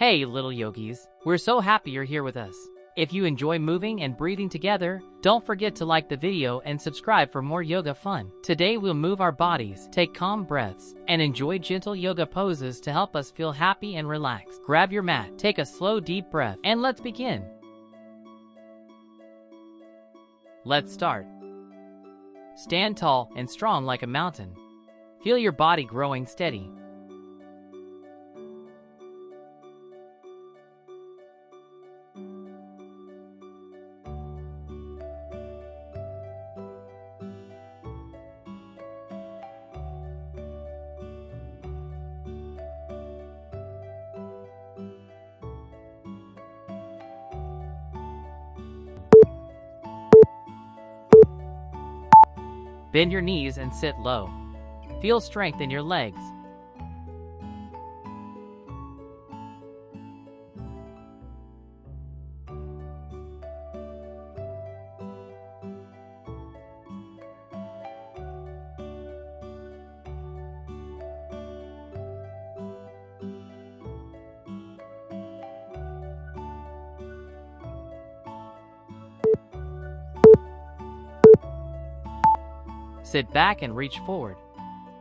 Hey little yogis, we're so happy you're here with us. If you enjoy moving and breathing together, don't forget to like the video and subscribe for more yoga fun. Today we'll move our bodies, take calm breaths, and enjoy gentle yoga poses to help us feel happy and relaxed. Grab your mat, take a slow deep breath, and let's begin. Let's start. Stand tall and strong like a mountain. Feel your body growing steady. Bend your knees and sit low. Feel strength in your legs. Sit back and reach forward.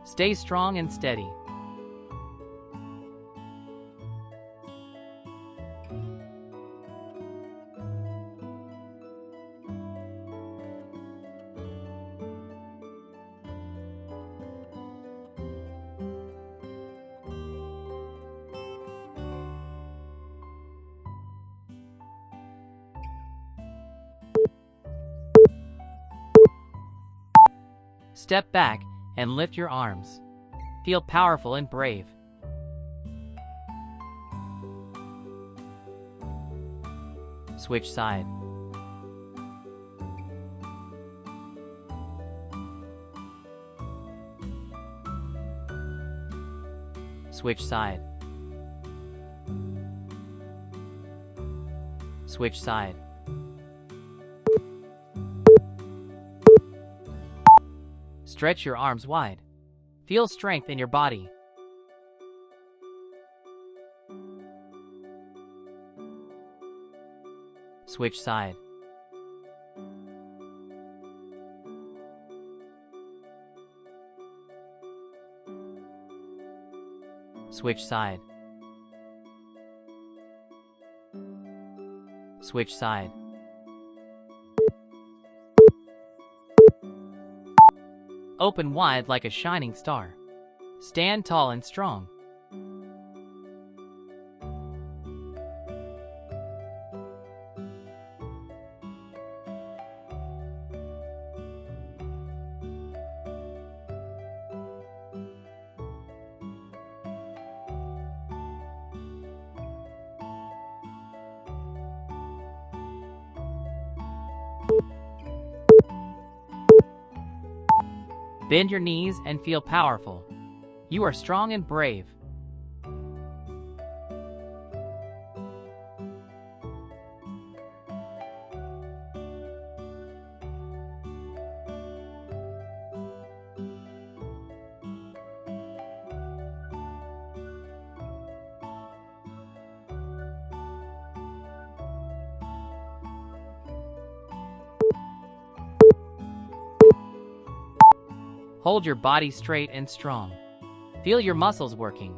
Stay strong and steady. Step back and lift your arms. Feel powerful and brave. Switch side. Switch side. Switch side. Stretch your arms wide. Feel strength in your body. Switch side. Switch side. Switch side. Open wide like a shining star. Stand tall and strong. Bend your knees and feel powerful. You are strong and brave. Hold your body straight and strong. Feel your muscles working.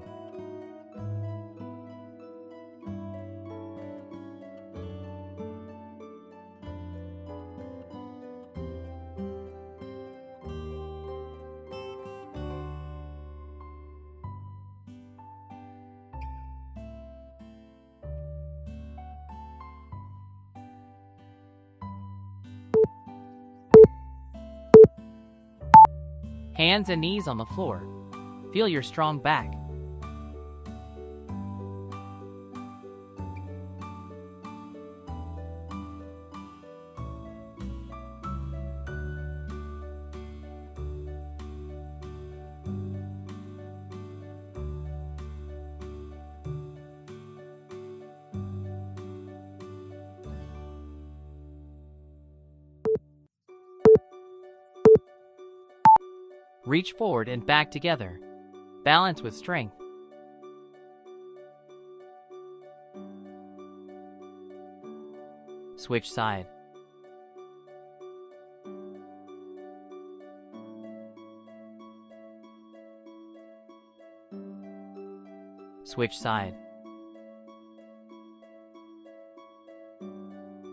Hands and knees on the floor. Feel your strong back. Reach forward and back together. Balance with strength. Switch side. Switch side.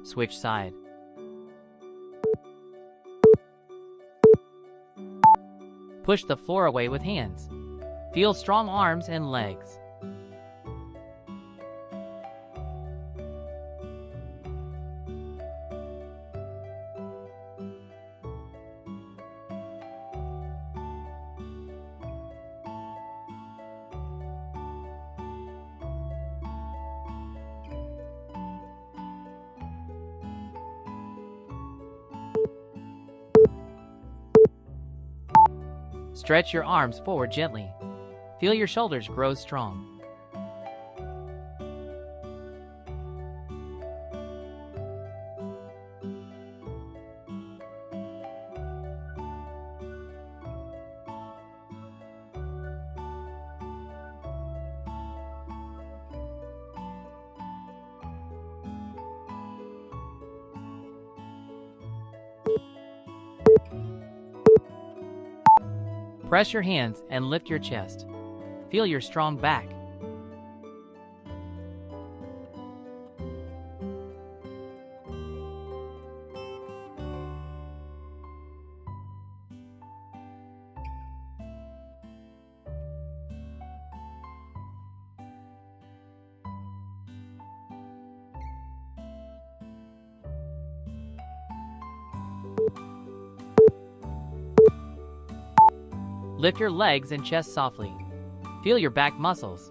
Switch side. Push the floor away with hands. Feel strong arms and legs. Stretch your arms forward gently. Feel your shoulders grow strong. Press your hands and lift your chest. Feel your strong back. Lift your legs and chest softly. Feel your back muscles.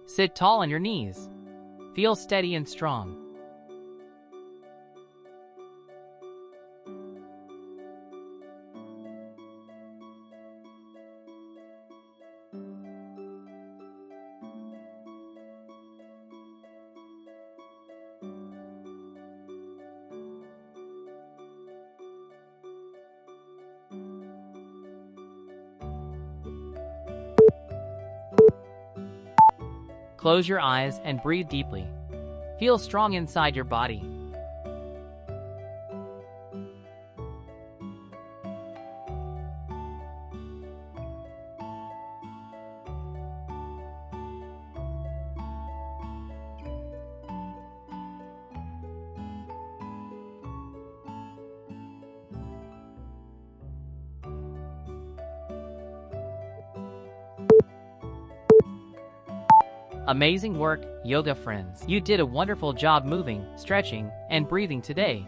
Sit tall on your knees. Feel steady and strong. Close your eyes and breathe deeply. Feel strong inside your body. Amazing work, yoga friends. You did a wonderful job moving, stretching, and breathing today.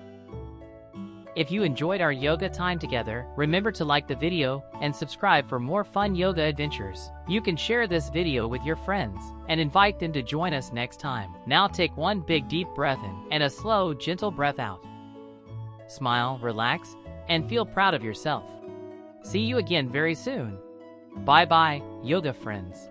If you enjoyed our yoga time together, remember to like the video and subscribe for more fun yoga adventures. You can share this video with your friends and invite them to join us next time. Now take one big deep breath in and a slow, gentle breath out. Smile, relax, and feel proud of yourself. See you again very soon. Bye-bye, yoga friends.